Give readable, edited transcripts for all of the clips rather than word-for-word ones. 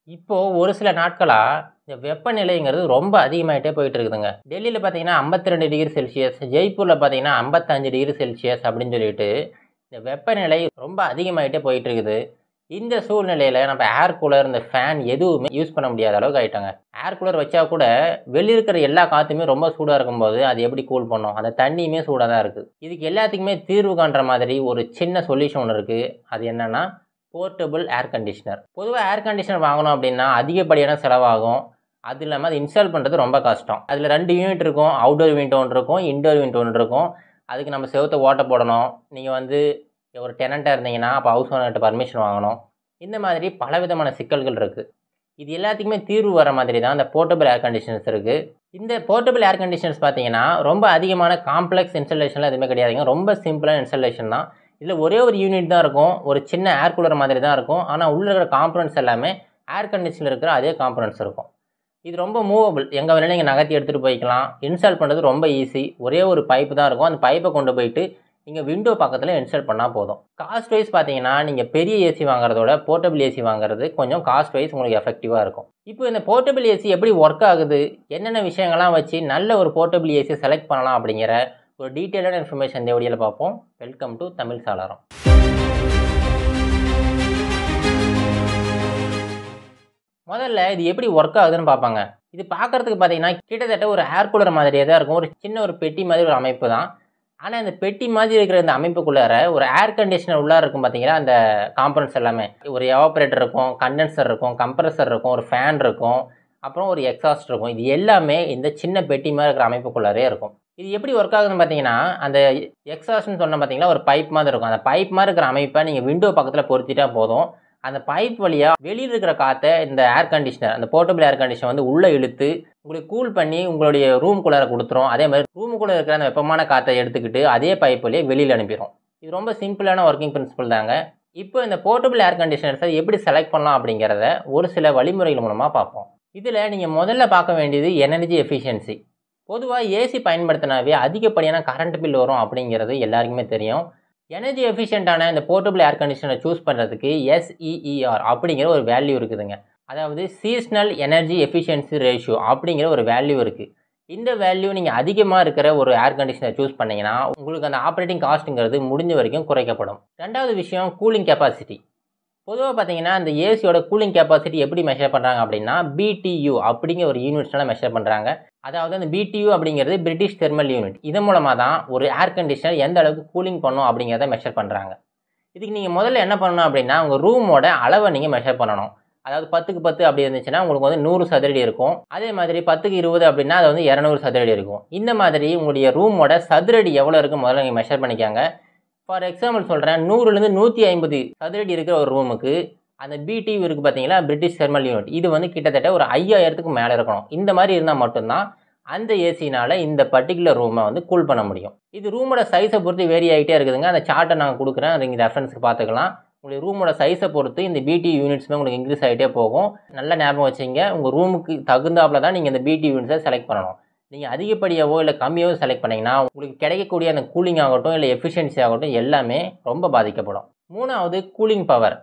இப்போ ஒரு சில நாட்களா, இந்த வெப்பநிலைங்கிறது ரொம்ப அதிகமாயிட்டே போயிட்டு இருக்குதுங்க. டெல்லியில பார்த்தீங்கன்னா 52 டிகிரி செல்சியஸ், ஜெய்ப்பூர்ல பார்த்தீங்கன்னா 55 டிகிரி செல்சியஸ் அப்படின்னு சொல்லிட்டு, இந்த வெப்பநிலை ரொம்ப அதிகமாயிட்டே போயிட்டு இருக்குது. இந்த சூழ்நிலையில நம்ம ஏர் கூலர், இந்த ஃபேன் எதுவுமே யூஸ் பண்ண முடியாத அளவுக்கு ஆயிட்டோங்க. ஏர் கூலர் வச்சா கூட வெளிய இருக்கிற எல்லா காத்துமே ரொம்ப சூடா இருக்கும்போது, அது எப்படி கூல் பண்ணும்? அந்த தண்ணியுமே சூடா தான் இருக்கு. இதுக்கு எல்லாத்துக்குமே தீர்வு காண்ற மாதிரி ஒரு சின்ன சொல்யூஷன் ஒண்ணு இருக்கு. அது என்னன்னா போர்ட்டபிள் ஏர் கண்டிஷனர். பொதுவா ஏர் கண்டிஷனர் வாங்கணும் அப்படின்னா, அதிகப்படியான செலவாகும். அது இல்லாம அத இன்ஸ்டால் பண்றது ரொம்ப கஷ்டம். அதுல 2 யூனிட் இருக்கும். அவுட்டோர் யூனிட் ஒண்ணு இருக்கும். இன்டோர் யூனிட் ஒண்ணு இருக்கும். அதுக்கு நம்ம செவுத்த ஓட்ட போடணும். நீங்க வந்து ஒரு டெனன்ட்டா இருந்தீங்கன்னா, அப்ப ஹவுஸ் ஓனர்ட்ட பர்மிஷன் வாங்கணும். இந்த மாதிரி பலவிதமான சிக்கல்கள் இருக்கு. இது எல்லாத்துக்குமே தீர்வு வர மாதிரி தான் இந்த போர்ட்டபிள் ஏர் கண்டிஷனர்ஸ் இருக்கு. இந்த போர்ட்டபிள் ஏர் கண்டிஷனர்ஸ் பார்த்தீங்கன்னா, ரொம்ப அதிகமான காம்ப்ளெக்ஸ் இன்ஸ்டாலேஷன்லாம் எதுவுமே கிடையாதுங்க. ரொம்ப சிம்பிளான இன்ஸ்டாலேஷன் தான். இதில ஒரே ஒரு யூனிட் தான் இருக்கும். ஒரு சின்ன ஏர் கூலர் மாதிரி தான் இருக்கும். ஆனா, உள்ள இருக்கிற காம்போனன்ட்ஸ் எல்லாமே ஏர் கண்டிஷனர்ல இருக்கிற அதே காம்போனன்ட்ஸ் இருக்கும். இது ரொம்ப மூவபிள். எங்க வேணாலும் நீங்க நகர்த்தி எடுத்துட்டு போய்க்கலாம். இன்ஸ்டால் பண்றது ரொம்ப ஈஸி. ஒரே ஒரு பைப் தான் இருக்கும். அந்த பைப்ப கொண்டு போயிட்டு நீங்க விண்டோ பக்கத்துல இன்ஸ்டால் பண்ணா போதும். காஸ்ட் வைஸ் பார்த்தீங்கன்னா, நீங்க பெரிய ஏசி வாங்குறதோட போர்ட்டபிள் ஏசி வாங்குறது கொஞ்சம் காஸ்ட் வைஸ் உங்களுக்கு எஃபெக்டிவா இருக்கும். இப்போ இந்த போர்ட்டபிள் ஏசி எப்படி ஒர்க் ஆகுது? என்னென்ன விஷயங்கள்லாம் வச்சு நல்ல ஒரு போர்ட்டபிள் ஏசிய செலக்ட் பண்ணலாம் அப்படிங்கிற ஒரு டீட்டெயில்டான இன்ஃபர்மேஷன் இந்த வீடியோல பார்ப்போம். வெல்கம் டு தமிழ் சாளரம். முதல்ல இது எப்படி ஒர்க் ஆகுதுன்னு பார்ப்பாங்க. இது பார்க்கறதுக்கு பார்த்தீங்கன்னா, கிட்டத்தட்ட ஒரு ஏர் கூலர் மாதிரியே தான் இருக்கும். ஒரு சின்ன ஒரு பெட்டி மாதிரி ஒரு அமைப்பு தான். ஆனா, இந்த பெட்டி மாதிரி இருக்கிற இந்த அமைப்புக்குள்ளார ஒரு ஏர் கண்டிஷனர் உள்ளார இருக்கும் பார்த்தீங்களா, அந்த காம்போனன்ட்ஸ் எல்லாமே. ஒரு எவாப்பரேட்டர் இருக்கும், கண்டென்சர் இருக்கும், கம்ப்ரசர் இருக்கும், ஒரு ஃபேன் இருக்கும், அப்புறம் ஒரு எக்ஸாஸ்ட் இருக்கும். இது எல்லாமே இந்த சின்ன பெட்டி மாரி இருக்கிற அமைப்புக்குள்ளாரயே இருக்கும். இது எப்படி ஒர்க் ஆகுதுன்னு பார்த்தீங்கன்னா, அந்த எக்ஸாஸ்ட்ன்னு சொன்னேன் பார்த்தீங்களா, ஒரு பைப் மாதிரி இருக்கும். அந்த பைப் மாரி இருக்கிற அமைப்ப நீங்க விண்டோ பக்கத்தில பொருத்திட்டா போதும். அந்த பைப் வழியா வெளியில இருக்கிற காத்த இந்த ஏர் கண்டிஷனர், அந்த போர்ட்டபிள் ஏர் கண்டிஷனர் வந்து உள்ள இழுத்து, உங்களுக்கு கூல் பண்ணி உங்களுடைய ரூம்குள்ளார குடுத்துரும். அதே மாரி ரூமுக்குள்ள இருக்கிற அந்த வெப்பமான காத்த எடுத்துக்கிட்டு, அதே பைப் வழியா வெளியில அனுப்பிரும். இது ரொம்ப சிம்பிளான வொர்க்கிங் பிரின்சிபல் தாங்க. இப்போ இந்த போர்ட்டபிள் ஏர் கண்டிஷனர்ஸ எப்படி செலக்ட் பண்ணலாம் அப்படிங்கிறத ஒரு சில வழிமுறைகள் மூலமா பார்ப்போம். இதுல நீங்க முதல்ல பார்க்க வேண்டியது எனர்ஜி எஃபிஷியன்சி. பொதுவா ஏசி பயன்படுத்தினாவே அதிகப்படியான கரண்ட் பில் வரும் அப்படிங்கிறது எல்லாருக்குமே தெரியும். எனர்ஜி எஃபிஷியன்ட்டான இந்த போர்ட்டபிள் ஏர் கண்டிஷனரை சூஸ் பண்ணுறதுக்கு SEER அப்படிங்கிற ஒரு வேல்யூ இருக்குதுங்க. அதாவது சீசனல் எனர்ஜி எஃபிஷியன்சி ரேஷியோ அப்படிங்கிற ஒரு வேல்யூ இருக்குது. இந்த வேல்யூ நீங்கள் அதிகமாக இருக்கிற ஒரு ஏர் கண்டிஷனர் சூஸ் பண்ணீங்கன்னா உங்களுக்கு அந்த ஆப்ரேட்டிங் காஸ்ட்டுங்கிறது முடிஞ்ச வரைக்கும் குறைக்கப்படும். ரெண்டாவது விஷயம் கூலிங் கெப்பாசிட்டி. பொதுவா பார்த்தீங்கன்னா, இந்த ஏசியோட கூலிங் கெப்பாசிட்டி எப்படி மெஷர் பண்றாங்க அப்படின்னா, BTU அப்படிங்கிற ஒரு யூனிட்ஸ்னால மெஷர் பண்றாங்க. அதாவது அந்த BTU அப்படிங்கிறது பிரிட்டிஷ் தெர்மல் யூனிட். இதன் மூலமா தான் ஒரு ஏர் கண்டிஷனர் எந்த அளவுக்கு கூலிங் பண்ணும் அப்படிங்கிறத மெஷர் பண்றாங்க. இதுக்கு நீங்க முதல்ல என்ன பண்ணணும் அப்படின்னா, உங்க ரூமோட அளவை நீங்க மெஷர் பண்ணணும். அதாவது 10க்கு 10 அப்படி இருந்துச்சுன்னா, உங்களுக்கு வந்து 100 சதுரடி இருக்கும். அதே மாதிரி 10க்கு 20 அப்படின்னா, அது வந்து 200 சதுரடி இருக்கும். இந்த மாதிரி உங்களுடைய ரூமோட சதுரடி எவ்வளோ இருக்குன்னு முதல்ல நீங்க மெஷர் பண்ணிக்கங்க. ஃபார் எக்ஸாம்பிள் சொல்றேன். 100லேருந்து 150 சதுரடி இருக்கிற ஒரு ரூமுக்கு, அந்த BTU இருக்கு பார்த்தீங்களா, பிரிட்டிஷ் தெர்மல் யூனிட். இது வந்து கிட்டத்தட்ட ஒரு 5000க்கு மேல இருக்கணும். இந்த மாரி இருந்தா மட்டும் தான், அந்த ஏசினால இந்த பர்ட்டிகுலர் ரூம வந்து கூல் பண்ண முடியும். இது ரூமோட சைஸ பொறுத்து வேரி ஆயிட்டே இருக்குதுங்க. அந்த சார்ட்ட நான் குடுக்குறேன். நீங்க ரெஃபரன்ஸ்க்கு பார்த்துக்கலாம். உங்களுடைய ரூமோட சைஸ பொறுத்து இந்த BTU யூனிட்ஸ்மே உங்களுக்கு இன்க்ரீஸ் ஆயிட்டே போகும். நல்லா ஞாபகம் வச்சுக்கங்க. உங்க ரூமுக்கு தகுந்தாப்புல தான் நீங்க இந்த BTU யூனிட்ஸ செலக்ட் பண்ணணும். நீங்க அதிகப்படியாவோ, இல்ல கம்மியாவோ செலக்ட் பண்ணீங்கன்னா, உங்களுக்கு கிடைக்கக்கூடிய அந்த கூலிங் ஆகட்டும், இல்ல எஃபிஷியன்சி ஆகட்டும் எல்லாமே ரொம்ப பாதிக்கப்படும். 3வது கூலிங் பவர்.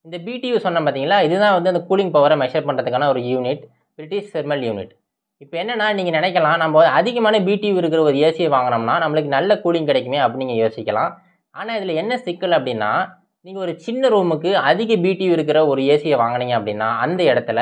இந்த BTU சொன்னேன் பார்த்தீங்களா, இதுதான் வந்து அந்த கூலிங் பவர மெஷர் பண்றதுக்கான ஒரு யூனிட். British thermal unit. இப்ப என்னன்னா, நீங்க நினைக்கலாம், நம்ம அதிகமான BTU இருக்கிற ஒரு ஏசிய வாங்குனோம்னா, நம்மளுக்கு நல்ல கூலிங் கிடைக்குமே அப்படின்னு நீங்க யோசிக்கலாம். ஆனா, இதுல என்ன சிக்கல் அப்படின்னா, நீங்க ஒரு சின்ன ரூமுக்கு அதிக BTU இருக்கிற ஒரு ஏசிய வாங்குனீங்க அப்படின்னா, அந்த இடத்துல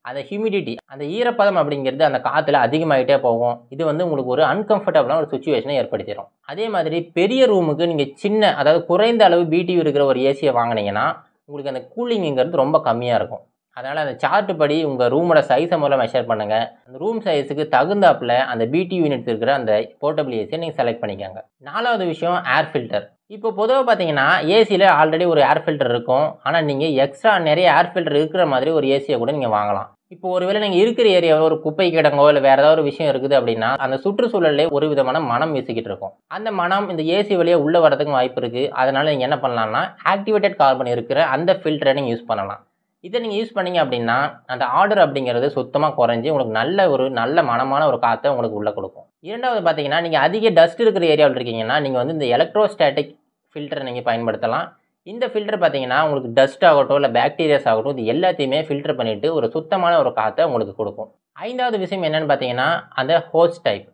அந்த ஹியூமிடிட்டி, அந்த ஈரப்பதம் அப்படிங்கிறது அந்த காத்துல அதிகமாயிட்டே போகும். இது வந்து உங்களுக்கு ஒரு அன்கம்ஃபர்டபுளான ஒரு சிச்சுவேஷனை ஏற்படுத்திரும். அதே மாதிரி பெரிய ரூமுக்கு நீங்க சின்ன, அதாவது குறைந்த அளவு BTU இருக்கிற ஒரு ஏசிய வாங்குனீங்கன்னா, உங்களுக்கு அந்த கூலிங்ங்கிறது ரொம்ப கம்மியா இருக்கும். அதனால அந்த சார்ட் படி உங்க ரூமோட சைஸ முதல்ல மெஷர் பண்ணுங்க. அந்த ரூம் சைஸுக்கு தகுந்தாப்புல அந்த BTU யூனிட் இருக்கிற அந்த போர்ட்டபிள் ஏசிய நீங்க செலக்ட் பண்ணிக்கங்க. 4வது விஷயம் ஏர் ஃபில்டர். இப்போ பொதுவா பார்த்தீங்கன்னா, ஏசில ஆல்ரெடி ஒரு ஏர் ஃபில்டர் இருக்கும். ஆனா, நீங்க எக்ஸ்ட்ரா நெறைய ஏர் ஃபில்டர் இருக்கிற மாதிரி ஒரு ஏசிய கூட நீங்க வாங்கலாம். இப்போ ஒருவேளை நீங்க இருக்கிற ஏரியாவுல ஒரு குப்பை கிடங்கோ, இல்ல வேற ஏதாவது ஒரு விஷயம் இருக்குது அப்படின்னா, அந்த சுற்றுச்சூழல்லே ஒரு விதமான மனம் வீசிக்கிட்டு இருக்கும். அந்த மனம் இந்த ஏசி வழியா உள்ள வரதுக்கும் வாய்ப்பு இருக்கு. அதனால நீங்க என்ன பண்ணலாம்னா, ஆக்டிவேட்டட் கார்பன் இருக்கிற அந்த ஃபில்டரை நீங்க யூஸ் பண்ணலாம். இத நீங்க யூஸ் பண்ணீங்க அப்படின்னா, அந்த ஆடர் அப்படிங்கிறது சுத்தமா குறைஞ்சு, உங்களுக்கு நல்ல மணமான ஒரு காத்த உங்களுக்கு உள்ள குடுக்கும். 2வது பார்த்தீங்கன்னா, நீங்க அதிக டஸ்ட் இருக்கிற ஏரியாவுல இருக்கீங்கன்னா, நீங்க வந்து இந்த எலக்ட்ரோஸ்டாட்டிக் ஃபில்டர நீங்க பயன்படுத்தலாம். இந்த ஃபில்டர் பார்த்தீங்கன்னா, உங்களுக்கு டஸ்ட் ஆகட்டும், இல்ல பாக்டீரியாஸ் ஆகட்டும், இது எல்லாத்தையுமே ஃபில்டர் பண்ணிட்டு ஒரு சுத்தமான ஒரு காத்த உங்களுக்கு குடுக்கும். 5வது விஷயம் என்னன்னு பார்த்தீங்கன்னா, அந்த ஹோஸ் டைப்.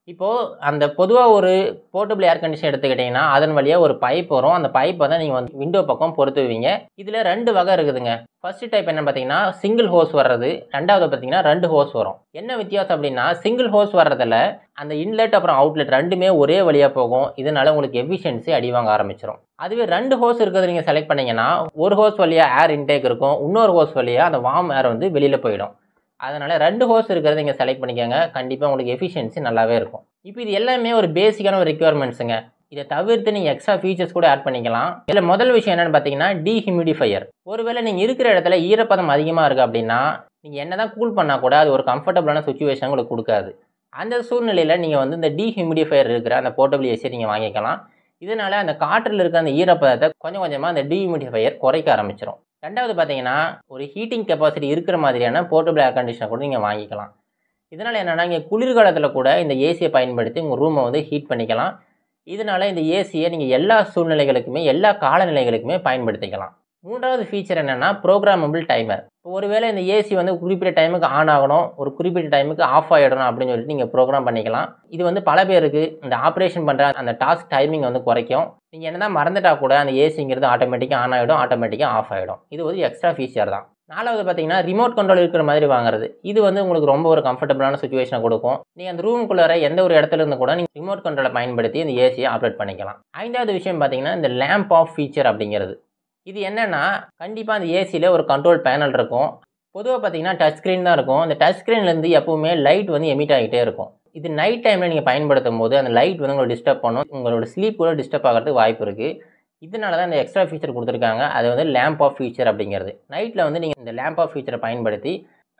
இப்போ அந்த பொதுவா ஒரு போர்ட்டபிள் ஏர் கண்டிஷனர் எடுத்துக்கிட்டீங்கன்னா, அதன் வழியா ஒரு பைப் வரும். அந்த பைப்ப தான் நீங்க வந்து விண்டோ பக்கம் பொருத்துவீங்க. இதுல 2 வகை இருக்குதுங்க. ஃபர்ஸ்ட் டைப் என்னன்னு பார்த்தீங்கன்னா, சிங்கிள் ஹோஸ் வர்றது. 2வது பார்த்தீங்கன்னா 2 ஹோஸ் வரும். என்ன வித்தியாசம் அப்டின்னா, சிங்கிள் ஹோஸ் வர்றதுல அந்த இன்லெட் அப்புறம் அவுட்லெட் 2மே ஒரே வழியா போகும். இதனால உங்களுக்கு எஃபிஷியன்சி அடி வாங்க ஆரம்பிச்சுரும். அதுவே 2 ஹோஸ் இருக்கிறத நீங்க செலக்ட் பண்ணீங்கன்னா, ஒரு ஹோஸ் வழியா ஏர் இன்டேக் இருக்கும். இன்னொரு ஹோஸ் வழியா அந்த வார்ம் ஏர் வந்து வெளியில போயிடும். அதனால 2 ஹோஸ் இருக்கிறத நீங்க செலக்ட் பண்ணிக்கங்க. கண்டிப்பா உங்களுக்கு எஃபிஷியன்சி நல்லாவே இருக்கும். இப்போ இது எல்லாமே ஒரு பேசிக்கான ஒரு ரிக்வயர்மெண்ட்ஸ்ங்க. இத தவிர்த்து நீங்க எக்ஸ்ட்ரா ஃபீச்சர்ஸ் கூட ஆட் பண்ணிக்கலாம். இதுல முதல் விஷயம் என்னன்னு பார்த்தீங்கன்னா, டீஹியூமிடிஃபையர். ஒருவேளை நீங்க இருக்கிற இடத்துல ஈரப்பதம் அதிகமா இருக்கு அப்படின்னா, நீங்க என்னதான் கூல் பண்ணா கூட அது ஒரு கம்ஃபர்டபுளான சிச்சுவேஷன் உங்களுக்கு குடுக்காது. அந்த சூழ்நிலையில நீங்க வந்து இந்த டீஹியூமிடிஃபையர் இருக்கிற அந்த போர்ட்டபிள் ஏசிய நீங்க வாங்கிக்கலாம். இதனால அந்த காற்றுல இருக்க அந்த ஈரப்பதத்த கொஞ்சம் கொஞ்சமா அந்த டீஹியூமிடிஃபையர் குறைக்க ஆரம்பிச்சுரும். 2வது பார்த்தீங்கன்னா, ஒரு ஹீட்டிங் கெப்பாசிட்டி இருக்கிற மாதிரியான போர்ட்டபிள் ஏர் கண்டிஷனர் கூட நீங்க வாங்கிக்கலாம். இதனால என்னன்னா, நீங்க குளிர்காலத்துல கூட இந்த ஏசிய பயன்படுத்தி உங்க ரூம வந்து ஹீட் பண்ணிக்கலாம். இதனால இந்த ஏசிய நீங்க எல்லா சூழ்நிலைகளுக்குமே, எல்லா காலநிலைகளுக்குமே பயன்படுத்திக்கலாம். 3வது ஃபீச்சர் என்னன்னா, புரோகிராமபிள் டைமர். ஒருவேளை இந்த ஏசி வந்து குறிப்பிட்ட டைமுக்கு ஆன் ஆகணும், ஒரு குறிப்பிட்ட டைமுக்கு ஆஃப் ஆயிடணும் அப்படின்னு சொல்லிட்டு நீங்க புரோகிராம் பண்ணிக்கலாம். இது வந்து பல பேருக்கு இந்த ஆப்பரேஷன் பண்ற அந்த டாஸ்க் டைமிங் வந்து குறைக்கும். நீங்க என்னதான் மறந்துட்டா கூட அந்த ஏசிங்கிறது ஆட்டோமேட்டிக்கா ஆன் ஆயிடும், ஆட்டோமேட்டிக்கா ஆஃப் ஆயிடும். இது ஒரு எக்ஸ்ட்ரா ஃபீச்சர் தான். 4வது பார்த்தீங்கன்னா, ரிமோட் கண்ட்ரோல் இருக்கிற மாதிரி வாங்குறது. இது வந்து உங்களுக்கு ரொம்ப ஒரு கம்ஃபர்டபுளான சிச்சுவேஷன குடுக்கும். நீங்க அந்த ரூமுக்குள்ளார எந்த ஒரு இடத்துல இருந்து கூட நீங்க ரிமோட் கண்ட்ரோல பயன்படுத்தி இந்த ஏசிய ஆப்பரேட் பண்ணிக்கலாம். 5வது விஷயம் பார்த்தீங்கன்னா, இந்த லேம்ப் ஆஃப் ஃபீச்சர் அப்படிங்கிறது. இது என்னன்னா, கண்டிப்பா அந்த ஏசில ஒரு கண்ட்ரோல் பேனல் இருக்கும். பொதுவா பார்த்தீங்கன்னா, டச் ஸ்கிரீன் தான் இருக்கும். அந்த டச் ஸ்கிரீன்லேருந்து எப்பவுமே லைட் வந்து எமிட் ஆகிட்டே இருக்கும். இது நைட் டைம்ல நீங்க பயன்படுத்தும்போது அந்த லைட் வந்து உங்கள டிஸ்டர்ப் பண்ணும். உங்களோட ஸ்லீப் கூட டிஸ்டர்ப் ஆகுறதுக்கு வாய்ப்பு இருக்கு. இதனால தான் இந்த எக்ஸ்ட்ரா ஃபீச்சர் குடுத்துருக்காங்க. அது வந்து லேம்ப் ஆஃப் ஃபீச்சர் அப்படிங்கிறது. நைட்ல வந்து நீங்க இந்த லேம்ப் ஆஃப் ஃபீச்சர பயன்படுத்தி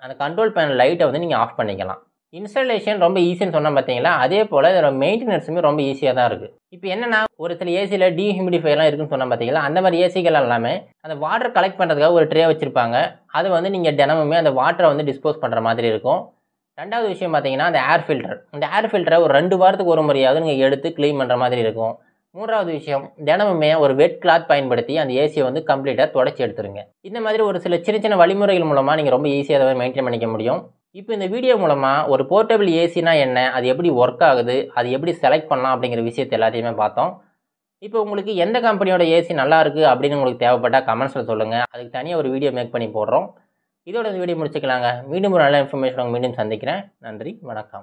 அந்த கண்ட்ரோல் பேனல் லைட்ட வந்து நீங்க ஆஃப் பண்ணிக்கலாம். இன்ஸ்டாலேஷன் ரொம்ப ஈஸின்னு சொன்னேன் பார்த்தீங்களா, அதே போல இதோட மெயின்டெனன்ஸுமே ரொம்ப ஈஸியா தான் இருக்கு. இப்போ என்னன்னா, ஒரு சில ஏசில டீஹியூமிடிஃபையர்லாம் இருக்குன்னு சொன்னேன் பார்த்தீங்களா, அந்த மாரி ஏசிகள் எல்லாமே அந்த வாட்டர் கலெக்ட் பண்றதுக்காக ஒரு ட்ரே வச்சிருப்பாங்க. அது வந்து நீங்க தினமுமே அந்த வாட்டர வந்து டிஸ்போஸ் பண்ற மாதிரி இருக்கும். 2வது விஷயம் பார்த்தீங்கன்னா, அந்த ஏர் ஃபில்டர். இந்த ஏர் ஃபில்டர ஒரு 2 வாரத்துக்கு ஒரு முறையாவது நீங்க எடுத்து கிளீன் பண்ற மாதிரி இருக்கும். 3வது விஷயம், தினமுமே ஒரு வெட் கிளாத் பயன்படுத்தி அந்த ஏசிய வந்து கம்ப்ளீட்டா தொடச்சு எடுத்துருங்க. இந்த மாதிரி ஒரு சில சின்ன சின்ன வழிமுறைகள் மூலமா நீங்க ரொம்ப ஈஸியா அத மெயின்டெயின் பண்ணிக்க முடியும். இப்போ இந்த வீடியோ மூலமா ஒரு போர்ட்டபிள் ஏசினா என்ன? அது எப்படி ஒர்க் ஆகுது? அது எப்படி செலக்ட் பண்ணலாம்? அப்படிங்கிற விஷயத்த எல்லாத்தையுமே பார்த்தோம். இப்போ உங்களுக்கு எந்த கம்பெனியோட ஏசி நல்லா இருக்கு அப்படின்னு உங்களுக்கு தேவைப்பட்டா கமெண்ட்ஸ்ல சொல்லுங்க. அதுக்கு தனியா ஒரு வீடியோ மேக் பண்ணி போடுறோம். இதோட இந்த வீடியோ முடிச்சுக்கலாங்க. மீண்டும் ஒரு நல்ல இன்ஃபர்மேஷன் மீண்டும் சந்திக்கிறேன். நன்றி, வணக்கம்.